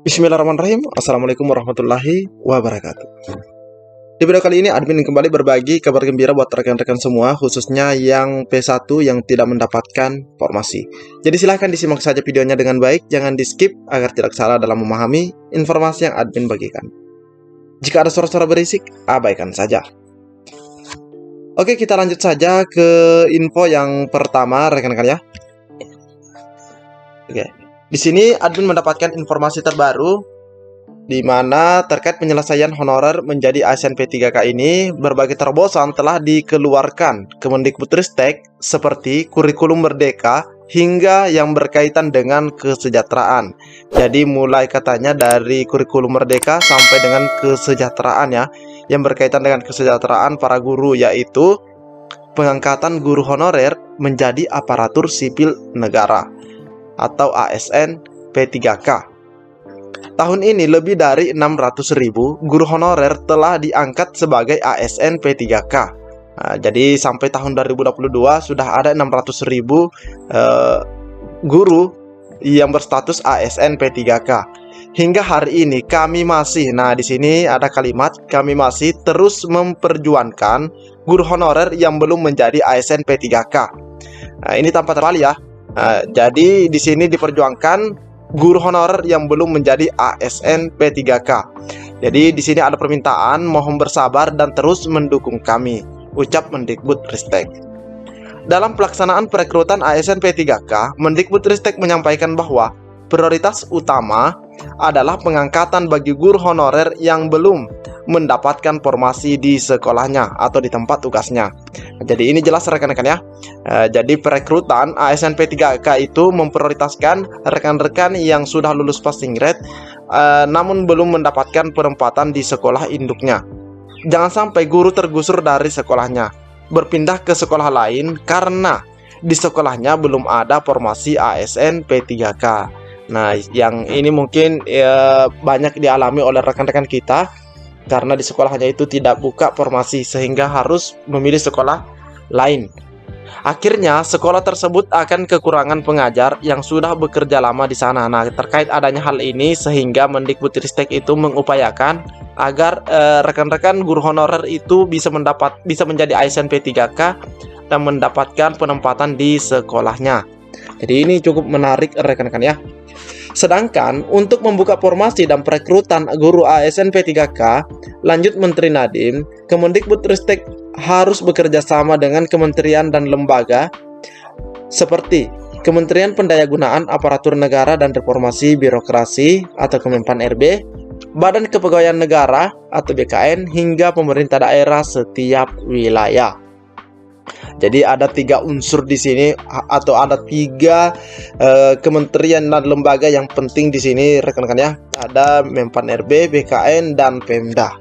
Bismillahirrahmanirrahim. Assalamualaikum warahmatullahi wabarakatuh. Di video kali ini admin kembali berbagi kabar gembira buat rekan-rekan semua, khususnya yang P1 yang tidak mendapatkan formasi. Jadi silahkan disimak saja videonya dengan baik, jangan di skip agar tidak salah dalam memahami informasi yang admin bagikan. Jika ada suara-suara berisik, abaikan saja. Oke, kita lanjut saja ke info yang pertama rekan-rekan ya. Oke. Di sini admin mendapatkan informasi terbaru di mana terkait penyelesaian honorer menjadi ASN P3K ini, berbagai terobosan telah dikeluarkan Kemendikbudristek seperti kurikulum merdeka hingga yang berkaitan dengan kesejahteraan. Jadi mulai katanya dari kurikulum merdeka sampai dengan kesejahteraan ya, yang berkaitan dengan kesejahteraan para guru, yaitu pengangkatan guru honorer menjadi aparatur sipil negara atau ASN P3K. Tahun ini lebih dari 600.000 guru honorer telah diangkat sebagai ASN P3K. Nah, jadi sampai tahun 2022 sudah ada 600.000 guru yang berstatus ASN P3K. Hingga hari ini kami masih, nah di sini ada kalimat, kami masih terus memperjuangkan guru honorer yang belum menjadi ASN P3K. Nah, ini tanpa terkecuali ya. Jadi di sini diperjuangkan guru honorer yang belum menjadi ASN P3K. Jadi di sini ada permintaan mohon bersabar dan terus mendukung kami, ucap Mendikbudristek. Dalam pelaksanaan perekrutan ASN P3K, Mendikbudristek menyampaikan bahwa prioritas utama adalah pengangkatan bagi guru honorer yang belum mendapatkan formasi di sekolahnya atau di tempat tugasnya. Jadi ini jelas rekan-rekan ya. Jadi perekrutan ASN P3K itu memprioritaskan rekan-rekan yang sudah lulus passing grade namun belum mendapatkan penempatan di sekolah induknya. Jangan sampai guru tergusur dari sekolahnya, berpindah ke sekolah lain karena di sekolahnya belum ada formasi ASN P3K. Nah, yang ini mungkin banyak dialami oleh rekan-rekan kita karena di sekolahnya itu tidak buka formasi sehingga harus memilih sekolah lain. Akhirnya sekolah tersebut akan kekurangan pengajar yang sudah bekerja lama di sana. Nah, terkait adanya hal ini sehingga Mendikbudristek itu mengupayakan agar rekan-rekan guru honorer itu bisa menjadi ASN P3K dan mendapatkan penempatan di sekolahnya. Jadi ini cukup menarik rekan-rekan ya. Sedangkan untuk membuka formasi dan perekrutan guru ASN P3K, lanjut Menteri Nadiem, Kemendikbudristek harus bekerja sama dengan kementerian dan lembaga seperti Kementerian Pendayagunaan Aparatur Negara dan Reformasi Birokrasi atau Kemenpan-RB, Badan Kepegawaian Negara atau BKN, hingga pemerintah daerah setiap wilayah. Jadi ada 3 unsur di sini atau ada 3 kementerian dan lembaga yang penting di sini rekan-rekan ya. Ada Menpan-RB, BKN dan Pemda.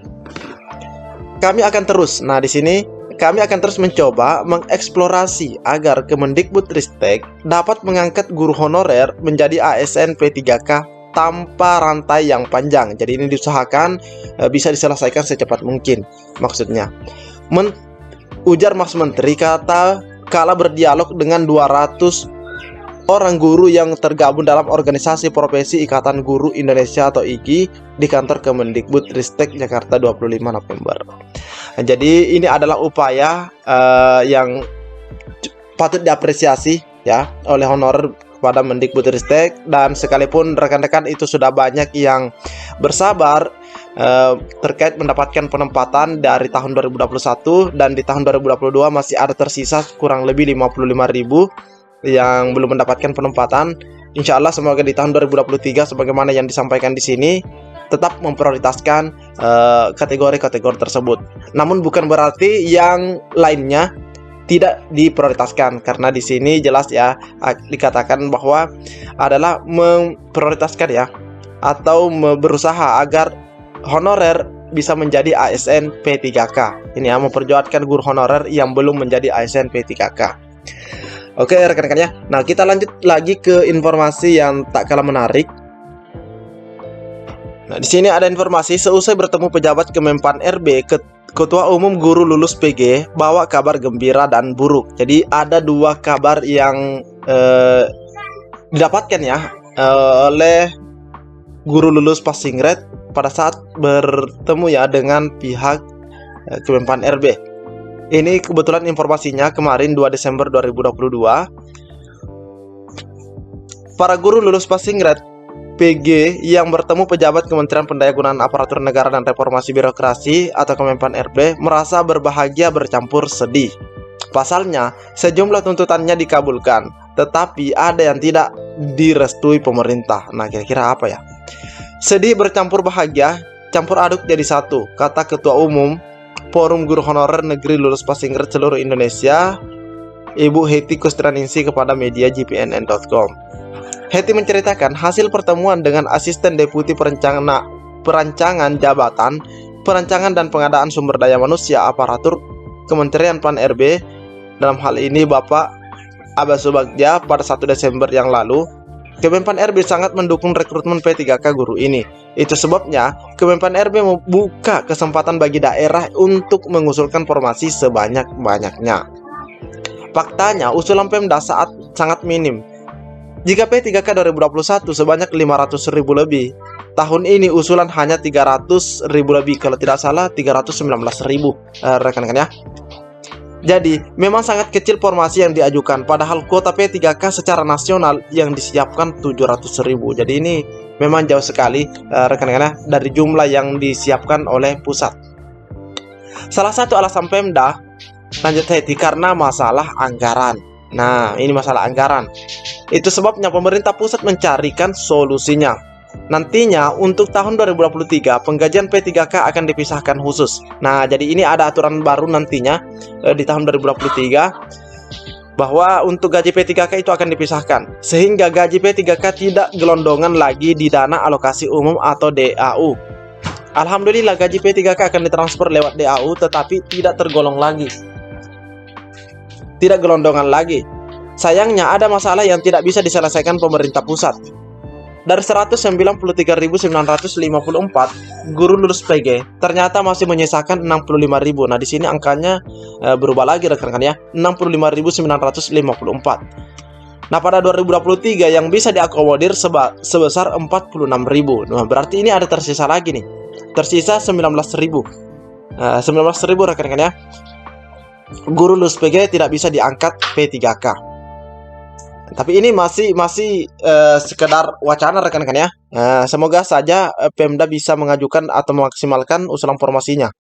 Kami akan terus, nah di sini kami akan terus mencoba mengeksplorasi agar Kemendikbudristek dapat mengangkat guru honorer menjadi ASN P3K tanpa rantai yang panjang. Jadi ini diusahakan bisa diselesaikan secepat mungkin. Maksudnya ujar Mas Menteri kala berdialog dengan 200 orang guru yang tergabung dalam organisasi profesi Ikatan Guru Indonesia atau IGI di kantor Kemendikbudristek Jakarta 25 November. Nah, jadi ini adalah upaya yang patut diapresiasi ya oleh honorer kepada Mendikbudristek, dan sekalipun rekan-rekan itu sudah banyak yang bersabar terkait mendapatkan penempatan dari tahun 2021 dan di tahun 2022 masih ada tersisa kurang lebih 55.000 yang belum mendapatkan penempatan. Insya Allah semoga di tahun 2023 sebagaimana yang disampaikan di sini tetap memprioritaskan kategori-kategori tersebut. Namun bukan berarti yang lainnya tidak diprioritaskan, karena di sini jelas ya dikatakan bahwa adalah memprioritaskan ya atau berusaha agar honorer bisa menjadi ASN P3K. Ini ya, memperjuangkan guru honorer yang belum menjadi ASN P3K. Oke rekan-rekan ya. Nah, kita lanjut lagi ke informasi yang tak kalah menarik. Nah, di sini ada informasi seusai bertemu pejabat Kemenpan-RB, Ketua Umum Guru Lulus PG bawa kabar gembira dan buruk. Jadi ada 2 kabar yang didapatkan ya oleh guru lulus passing grade pada saat bertemu ya dengan pihak Kemenpan RB. Ini kebetulan informasinya kemarin 2 Desember 2022. Para guru lulus passing grade PG yang bertemu pejabat Kementerian Pendayagunaan Aparatur Negara dan Reformasi Birokrasi atau Kemenpan RB merasa berbahagia bercampur sedih. Pasalnya, sejumlah tuntutannya dikabulkan, tetapi ada yang tidak direstui pemerintah. Nah, kira-kira apa ya? Sedih bercampur bahagia, campur aduk jadi satu, kata Ketua Umum Forum Guru Honorer Negeri Lulus Passing Grade Seluruh Indonesia, Ibu Hetty Kustraningsih kepada media GPNN.com. Hetty menceritakan hasil pertemuan dengan Asisten Deputi Perancangan Jabatan, Perancangan dan Pengadaan Sumber Daya Manusia Aparatur Kementerian Pan RB, dalam hal ini Bapak Abbas Subagja pada 1 Desember yang lalu. Kemenpan RB sangat mendukung rekrutmen P3K guru ini. Itu sebabnya Kemenpan RB membuka kesempatan bagi daerah untuk mengusulkan formasi sebanyak-banyaknya. Faktanya usulan Pemda sangat minim. Jika P3K 2021 sebanyak 500.000 lebih, tahun ini usulan hanya 300.000 lebih, kalau tidak salah 319.000 rekan-rekan ya. Jadi memang sangat kecil formasi yang diajukan, padahal kuota P3K secara nasional yang disiapkan 700.000. Jadi ini memang jauh sekali rekan-rekan ya, dari jumlah yang disiapkan oleh pusat. Salah satu alasan Pemda, lanjut Hetty, karena masalah anggaran. Nah, ini masalah anggaran. Itu sebabnya pemerintah pusat mencarikan solusinya. Nantinya untuk tahun 2023 penggajian P3K akan dipisahkan khusus. Nah, jadi ini ada aturan baru nantinya di tahun 2023 bahwa untuk gaji P3K itu akan dipisahkan, sehingga gaji P3K tidak gelondongan lagi di dana alokasi umum atau DAU. Alhamdulillah gaji P3K akan ditransfer lewat DAU, tetapi tidak tergolong lagi, tidak gelondongan lagi. Sayangnya ada masalah yang tidak bisa diselesaikan pemerintah pusat. Dari 193.954 guru lulus PG, ternyata masih menyisakan 65.000. Nah, di sini angkanya berubah lagi rekan-rekan ya, 65.954. Nah, pada 2023 yang bisa diakomodir sebesar 46.000. Nah, berarti ini ada tersisa lagi nih. Tersisa 19.000. 19.000 rekan-rekan ya. Guru lulus PG tidak bisa diangkat P3K. Tapi ini masih sekedar wacana rekan-rekan ya. Semoga saja Pemda bisa mengajukan atau memaksimalkan usulan formasinya.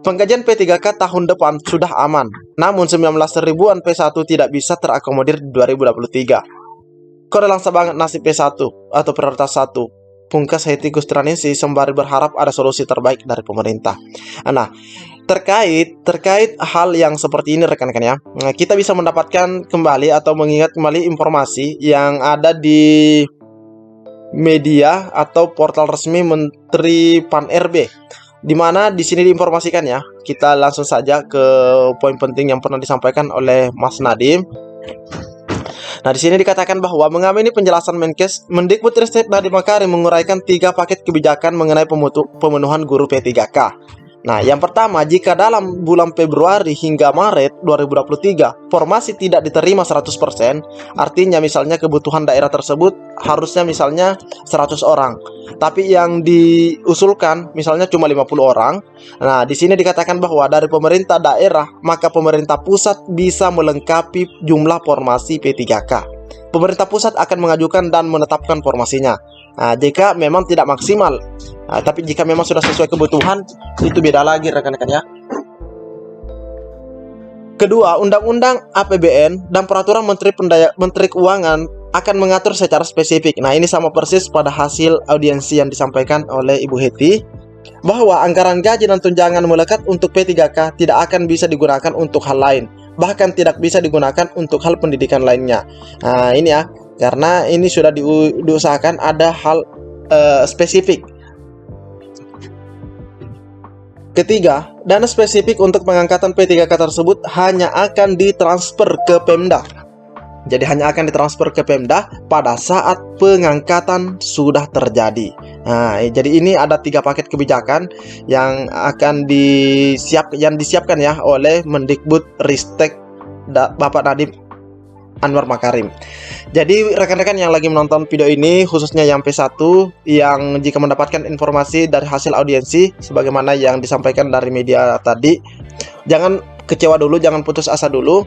Penggajian P3K tahun depan sudah aman, namun 19.000-an P1 tidak bisa terakomodir di 2023. Kode langsa banget nasib P1 atau prioritas 1. Pungkas Hetty Kustraningsih sembari berharap ada solusi terbaik dari pemerintah. Nah, terkait hal yang seperti ini rekan-rekan ya, kita bisa mendapatkan kembali atau mengingat kembali informasi yang ada di media atau portal resmi Menteri Pan RB, di mana di sini diinformasikan ya. Kita langsung saja ke poin penting yang pernah disampaikan oleh Mas Nadiem. Nah, di sini dikatakan bahwa mengamini penjelasan Menkes, Mendikbudristek Nadiem Makarim menguraikan 3 paket kebijakan mengenai pemenuhan guru P3K. Nah, yang pertama, jika dalam bulan Februari hingga Maret 2023 formasi tidak diterima 100%, artinya misalnya kebutuhan daerah tersebut harusnya misalnya 100 orang, tapi yang diusulkan misalnya cuma 50 orang. Nah, di sini dikatakan bahwa dari pemerintah daerah, maka pemerintah pusat bisa melengkapi jumlah formasi P3K. Pemerintah pusat akan mengajukan dan menetapkan formasinya. Nah, jika memang tidak maksimal, tapi jika memang sudah sesuai kebutuhan, itu beda lagi rekan-rekan ya. Kedua, Undang-Undang APBN dan Peraturan Menteri Keuangan akan mengatur secara spesifik. Nah, ini sama persis pada hasil audiensi yang disampaikan oleh Ibu Hetty, bahwa anggaran gaji dan tunjangan melekat untuk P3K tidak akan bisa digunakan untuk hal lain, bahkan tidak bisa digunakan untuk hal pendidikan lainnya. Nah, ini ya, karena ini sudah diusahakan ada hal spesifik. Ketiga, dana spesifik untuk pengangkatan P3K tersebut hanya akan ditransfer ke Pemda. Jadi hanya akan ditransfer ke Pemda pada saat pengangkatan sudah terjadi. Nah, jadi ini ada 3 paket kebijakan yang akan disiapkan ya oleh Mendikbudristek Bapak Nadiem Anwar Makarim. Jadi rekan-rekan yang lagi menonton video ini, khususnya yang P1, yang jika mendapatkan informasi dari hasil audiensi sebagaimana yang disampaikan dari media tadi, jangan kecewa dulu, jangan putus asa dulu,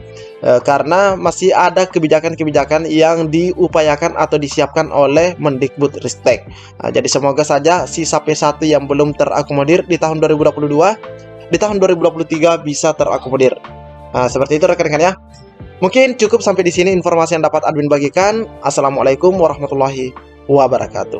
karena masih ada kebijakan-kebijakan yang diupayakan atau disiapkan oleh Mendikbudristek. Jadi semoga saja sisa P1 yang belum terakomodir di tahun 2022, di tahun 2023 bisa terakomodir. Seperti itu rekan-rekan ya. Mungkin cukup sampai di sini informasi yang dapat admin bagikan. Assalamualaikum warahmatullahi wabarakatuh.